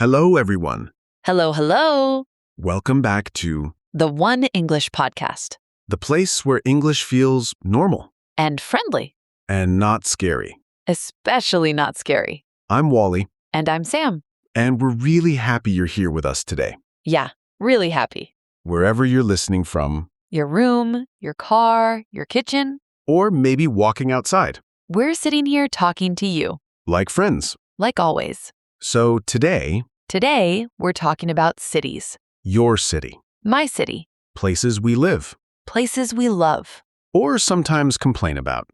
Hello, everyone. Hello, hello. Welcome back to The One English Podcast. the place where English feels normal And friendly, and not scary. especially not scary. I'm Wally, And I'm Sam. and we're really happy you're here with us today. Yeah, really happy. Wherever you're listening from, Your room, your car, your kitchen. or maybe walking outside, We're sitting here talking to you, like friends. like always. So today, Today, we're talking about cities. your city, My city. places we live, Places we love. or sometimes complain about.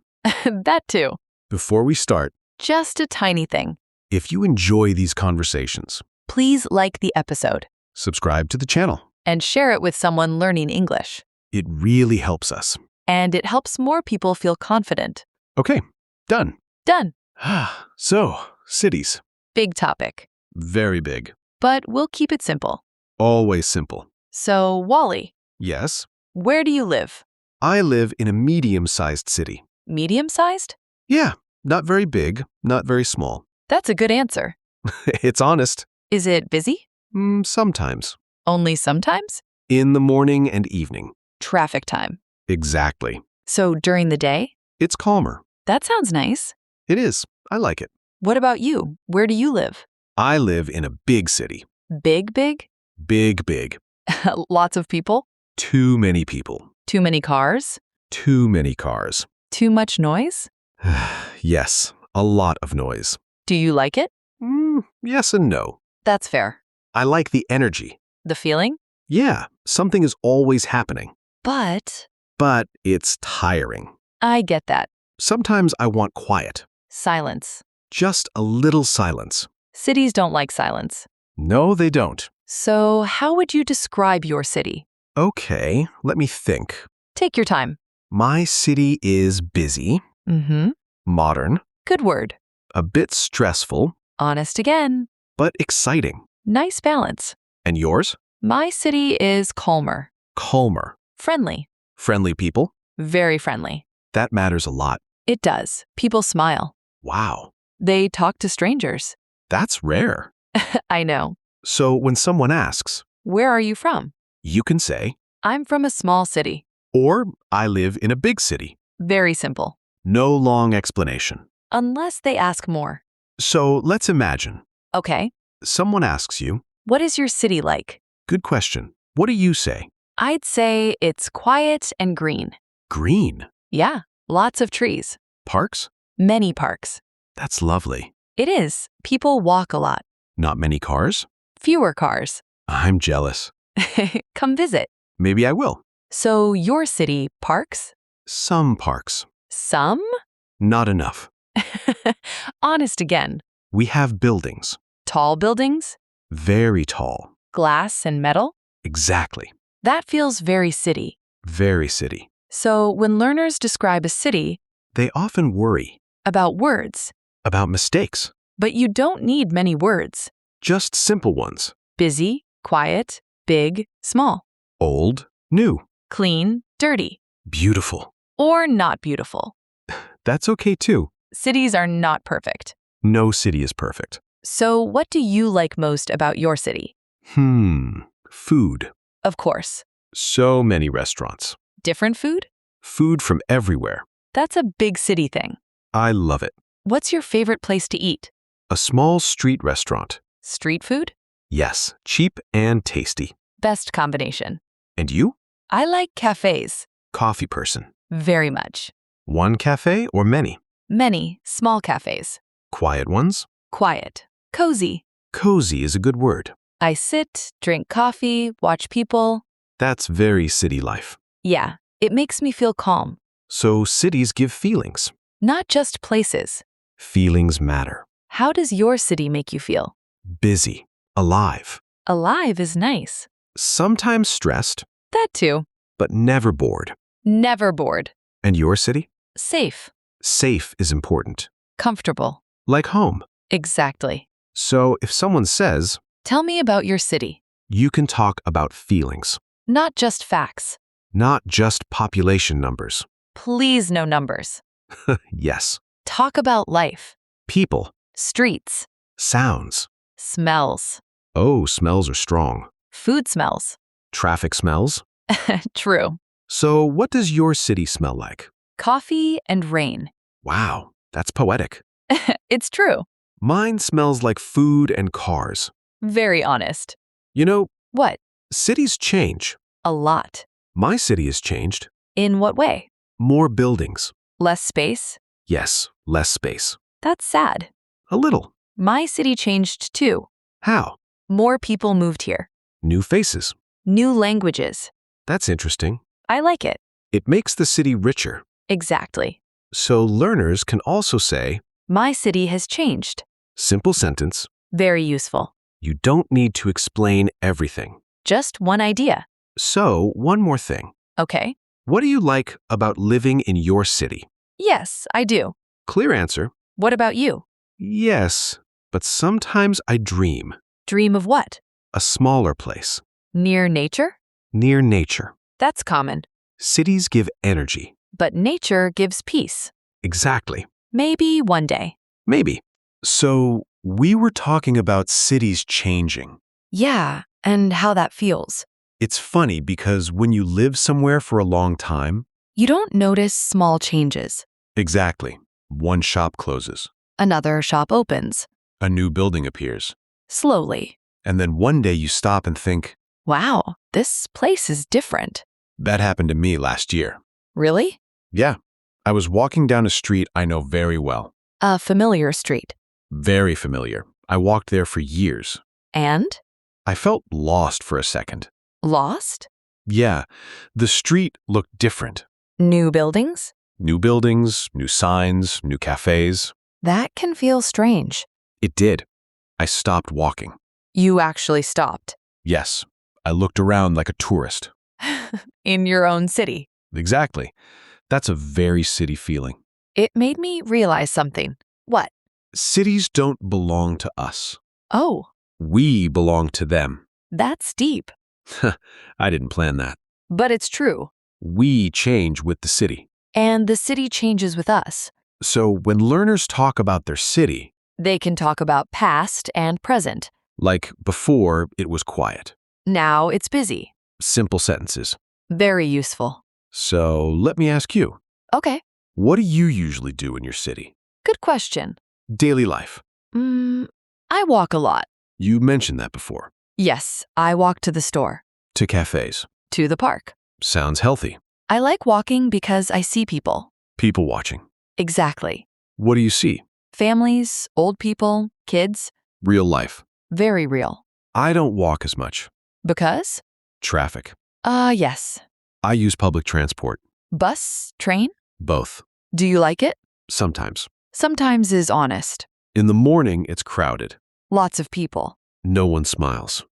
That too. Before we start, Just a tiny thing. if you enjoy these conversations, Please like the episode subscribe to the channel. and share it with someone learning English. It really helps us. And it helps more people feel confident. Okay, done. Done. So, cities. Big topic. Very big. But we'll keep it simple. Always simple. So, Wally, Yes, where do you live? I live in a medium-sized city. Medium-sized? Yeah, not very big, not very small. That's a good answer. It's honest. Is it busy? Sometimes. Only sometimes? In the morning and evening. Traffic time. Exactly. So, during the day? It's calmer. That sounds nice. It is. I like it. What about you? Where do you live? I live in a big city. Big, big? Big, big. Lots of people? Too many people. Too many cars? Too many cars. Too much noise? Yes, a lot of noise. Do you like it? Yes and no. That's fair. I like the energy. The feeling? Yeah, something is always happening. But But it's tiring. I get that. Sometimes I want quiet. Silence. Just a little silence. Cities don't like silence. No, they don't. So, how would you describe your city? Okay, let me think. Take your time. My city is busy, Mm-hmm. modern, Good word. a bit stressful, Honest again. but exciting. Nice balance. And yours? My city is calmer. Calmer. Friendly. Friendly people? Very friendly. That matters a lot. It does. People smile. Wow, They talk to strangers. that's rare. I know. So when someone asks, Where are you from? you can say, I'm from a small city. or I live in a big city. Very simple. No long explanation. Unless they ask more. So let's imagine. Okay. Someone asks you, What is your city like? good question. What do you say? I'd say it's quiet and green. Green. Yeah. Lots of trees. Parks? Many parks. That's lovely. It is. People walk a lot. Not many cars? Fewer cars. I'm jealous. Come visit. Maybe I will. So, your city, parks? Some parks. Some? Not enough. Honest again. We have buildings. Tall buildings? Very tall. Glass and metal? Exactly. That feels very city. Very city. So, when learners describe a city, They often worry about words, about mistakes. but you don't need many words. Just simple ones. Busy, quiet, big, small, Old, new, clean, dirty, beautiful. or not beautiful. That's okay too. Cities are not perfect. No city is perfect. So, what do you like most about your city? Food. Of course. So many restaurants. Different food? Food from everywhere. That's a big city thing. I love it. What's your favorite place to eat? A small street restaurant. Street food? Yes, cheap and tasty. Best combination. And you? I like cafes. Coffee person. Very much. One cafe or many? Many small cafes. Quiet ones? Quiet. Cozy. Cozy is a good word. I sit, drink coffee, watch people. That's very city life. Yeah, it makes me feel calm. So cities give feelings. Not just places. Feelings matter. How does your city make you feel? Busy. Alive. Alive is nice. Sometimes stressed, That too. but never bored. Never bored. And your city? Safe. Safe is important. Comfortable. Like home. Exactly. So if someone says, Tell me about your city. you can talk about feelings, Not just facts. not just population numbers. Please, no numbers. Yes. Talk about life. People. Streets. Sounds. Smells. Oh, smells are strong. Food smells. Traffic smells. True. So what does your city smell like? Coffee and rain. Wow, that's poetic. It's true. Mine smells like food and cars. Very honest. You know, What? cities change. A lot. My city has changed. In what way? More buildings. Less space? Yes, less space. That's sad. A little. My city changed too. How? More people moved here. New faces. New languages. That's interesting. I like it. It makes the city richer. Exactly. So learners can also say, My city has changed. simple sentence, Very useful. you don't need to explain everything. Just one idea. So, one more thing. Okay. What do you like about living in your city? Yes, I do. Clear answer. What about you? Yes, but sometimes I dream. Dream of what? A smaller place. Near nature? Near nature. That's common. Cities give energy. But nature gives peace. Exactly. Maybe one day. Maybe. So, we were talking about cities changing. Yeah, and how that feels. It's funny because when you live somewhere for a long time, You don't notice small changes. exactly, one shop closes, Another shop opens. a new building appears, Slowly. and then one day you stop and think, Wow, this place is different. that happened to me last year. Really? Yeah, I was walking down a street I know very well. A familiar street. Very familiar. I walked there for years. And? I felt lost for a second. Lost? Yeah, the street looked different. New buildings? New buildings, new signs, new cafes. That can feel strange. It did. I stopped walking. You actually stopped. Yes, I looked around like a tourist. In your own city. Exactly. That's a very city feeling. It made me realize something. What? Cities don't belong to us. Oh, We belong to them. that's deep. I didn't plan that. But it's true. We change with the city. And the city changes with us. So when learners talk about their city, They can talk about past and present. like before it was quiet, Now it's busy. simple sentences. Very useful. So let me ask you, Okay, what do you usually do in your city? good question. Daily life. I walk a lot. You mentioned that before. Yes, I walk to the store, To cafes. to the park. Sounds healthy. I like walking because I see people. People watching. Exactly. What do you see? Families, old people, kids. Real life. Very real. I don't walk as much. Because? Traffic. Yes. I use public transport. Bus, train? Both. Do you like it? Sometimes. Sometimes is honest. In the morning, it's crowded. Lots of people. No one smiles.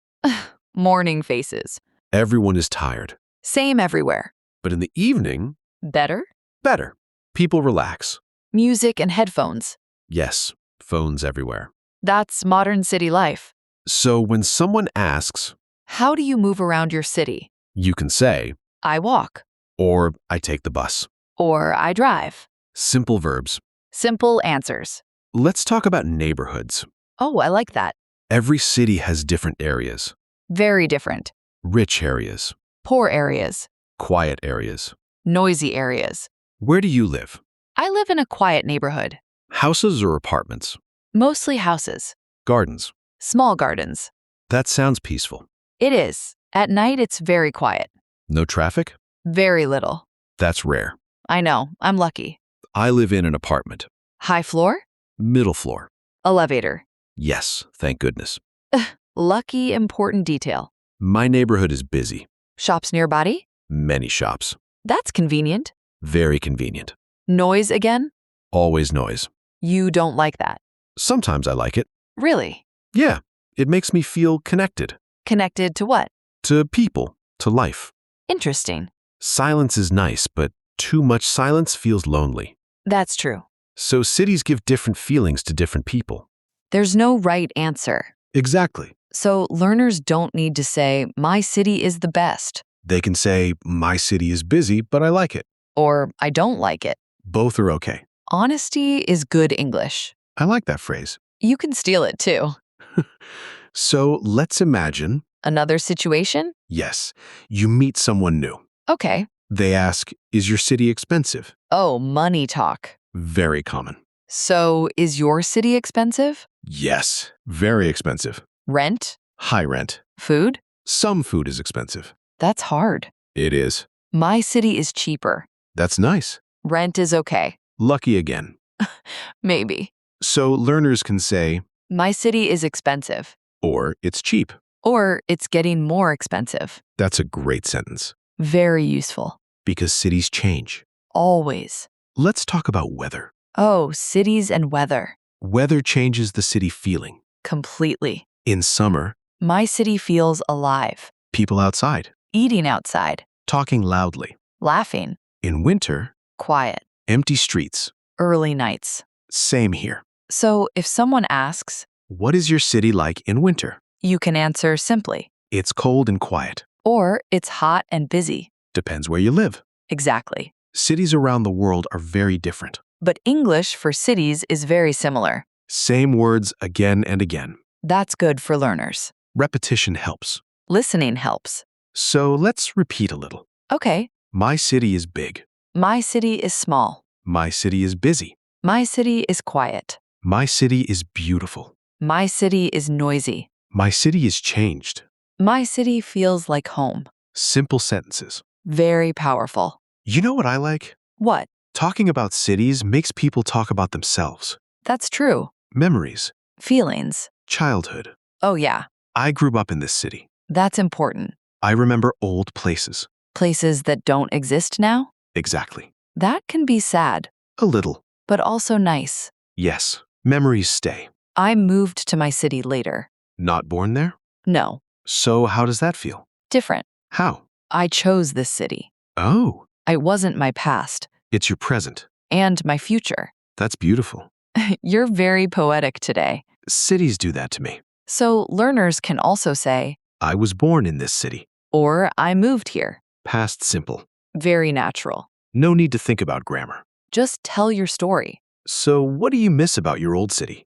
Morning faces. Everyone is tired. Same everywhere. But in the evening, Better? better. People relax. Music and headphones. Yes, phones everywhere. That's modern city life. So when someone asks, How do you move around your city? you can say, I walk. or I take the bus. Or I drive. Simple verbs. Simple answers. Let's talk about neighborhoods. Oh, I like that. Every city has different areas. Very different. Rich areas. Poor areas. Quiet areas. Noisy areas. Where do you live? I live in a quiet neighborhood. Houses or apartments? Mostly houses. Gardens. Small gardens. That sounds peaceful. It is. At night, it's very quiet. No traffic? Very little. That's rare. I know. I'm lucky. I live in an apartment. High floor? Middle floor. Elevator. Yes, thank goodness. Lucky, important detail. My neighborhood is busy. Shops nearby? Many shops. That's convenient. Very convenient. Noise again? Always noise. You don't like that. Sometimes I like it. Really? Yeah, it makes me feel connected. Connected to what? To people, to life. Interesting. Silence is nice, but too much silence feels lonely. That's true. So cities give different feelings to different people. There's no right answer. Exactly. So learners don't need to say, my city is the best, They can say, my city is busy, but I like it. or I don't like it. Both are okay. Honesty is good English. I like that phrase. You can steal it too. So let's imagine, Another situation? yes, you meet someone new. Okay. They ask, is your city expensive? Oh, money talk. Very common. So, is your city expensive? Yes, very expensive. Rent? High rent. Food? Some food is expensive. That's hard. It is. My city is cheaper. That's nice. Rent is okay. Lucky again. Maybe. So learners can say, My city is expensive. or it's cheap. Or it's getting more expensive. That's a great sentence Very useful. because cities change. Always. Let's talk about weather. Oh, cities and weather. Weather changes the city feeling. Completely. In summer, My city feels alive. people outside, Eating outside. talking loudly. Laughing. In winter, Quiet. empty streets. Early nights. Same here. So, if someone asks, What is your city like in winter? you can answer simply. It's cold and quiet. Or it's hot and busy. Depends where you live. Exactly. Cities around the world are very different. But English for cities is very similar. Same words again and again. That's good for learners. Repetition helps. Listening helps. So let's repeat a little. Okay. My city is big. My city is small. My city is busy. My city is quiet. My city is beautiful. My city is noisy. My city is changed. My city feels like home. Simple sentences. Very powerful. You know what I like? What? Talking about cities makes people talk about themselves. That's true. Memories. Feelings. Childhood. Oh, yeah. I grew up in this city. That's important. I remember old places. Places that don't exist now? Exactly. That can be sad, A little. but also nice. Yes. Memories stay. I moved to my city later. Not born there? No. So how does that feel? Different. How? I chose this city. Oh, I wasn't my past it's your present. and my future. That's beautiful. You're very poetic today. Cities do that to me. So learners can also say, I was born in this city. or I moved here. Past simple. Very natural. No need to think about grammar. Just tell your story. So what do you miss about your old city?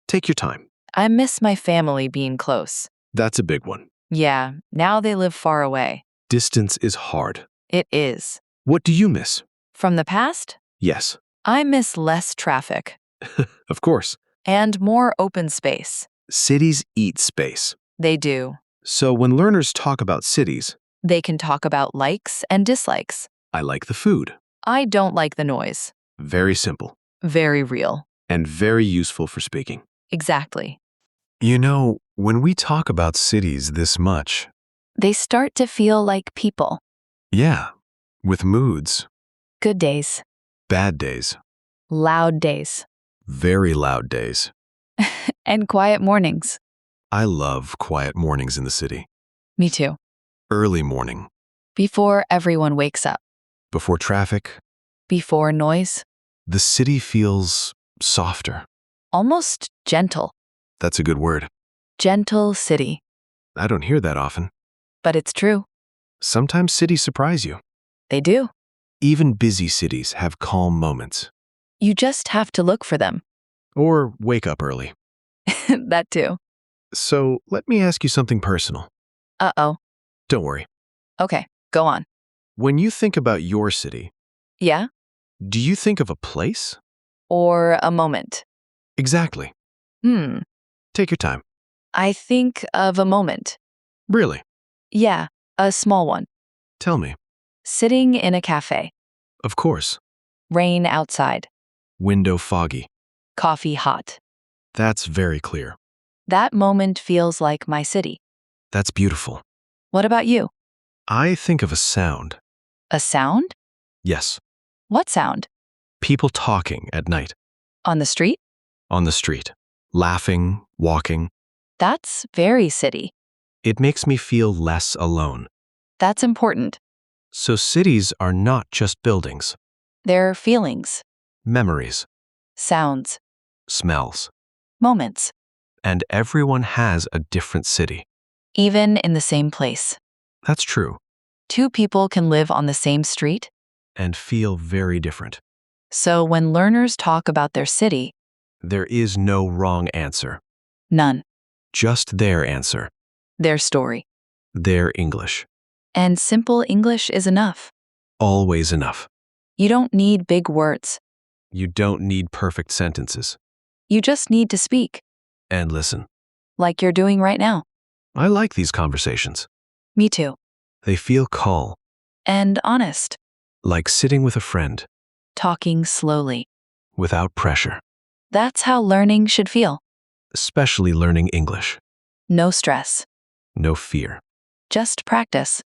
Take your time. I miss my family being close. That's a big one. Yeah, now they live far away. Distance is hard. It is. What do you miss? From the past, Yes, I miss less traffic of course. and more open space. Cities eat space. They do. So when learners talk about cities, They can talk about likes and dislikes. I like the food. I don't like the noise. Very simple Very real. and very useful for speaking. Exactly. You know, when we talk about cities this much, They start to feel like people. yeah, with moods, Good days. bad days, Loud days. very loud days. And quiet mornings. I love quiet mornings in the city. Me too. Early morning, Before everyone wakes up. before traffic, Before noise. the city feels softer. Almost gentle. That's a good word. Gentle city. I don't hear that often. But it's true. Sometimes cities surprise you. They do. Even busy cities have calm moments. You just have to look for them. Or wake up early. That too. So let me ask you something personal. Uh-oh. Don't worry. Okay, go on. When you think about your city, Yeah? do you think of a place? Or a moment? Exactly. Take your time. I think of a moment. Really? Yeah, a small one. Tell me. Sitting in a cafe. Of course. Rain outside. Window foggy. Coffee hot. That's very clear. That moment feels like my city. That's beautiful. What about you? I think of a sound. A sound? Yes. What sound? People talking at night. On the street? On the street. Laughing, walking. That's very city. It makes me feel less alone. That's important. So cities are not just buildings. They're feelings, Memories. sounds, Smells. moments, And everyone has a different city. even in the same place. That's true. Two people can live on the same street. And feel very different. So when learners talk about their city, There is no wrong answer. none. Just their answer. their story. Their English. And simple English is enough. Always enough. You don't need big words. You don't need perfect sentences. You just need to speak, And listen. like you're doing right now. I like these conversations. Me too. They feel calm, And honest. like sitting with a friend, Talking slowly. without pressure. That's how learning should feel. Especially learning English. No stress. No fear. Just practice.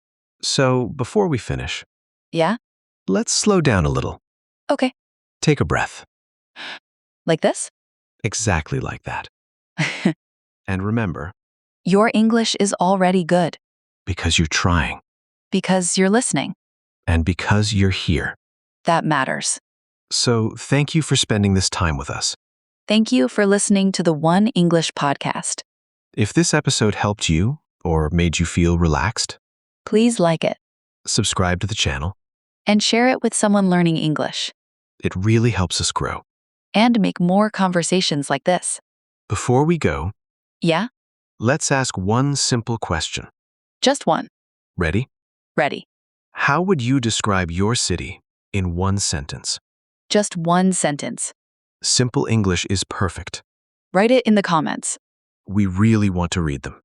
So, before we finish, Yeah? let's slow down a little. Okay. Take a breath. Like this? Exactly like that. And remember, Your English is already good because you're trying, because you're listening. and because you're here. That matters. So, thank you for spending this time with us. Thank you for listening to the One English podcast. If this episode helped you or made you feel relaxed, Please like it subscribe to the channel. and share it with someone learning English It really helps us grow. and make more conversations like this. Before we go, Yeah? let's ask one simple question. Just one. Ready? Ready. How would you describe your city in one sentence? Just one sentence. Simple English is perfect. Write it in the comments We really want to read them.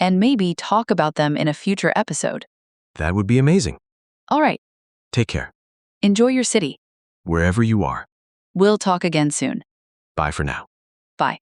and maybe talk about them in a future episode. That would be amazing. All right. Take care, Enjoy your city. wherever you are. We'll talk again soon. Bye for now. Bye.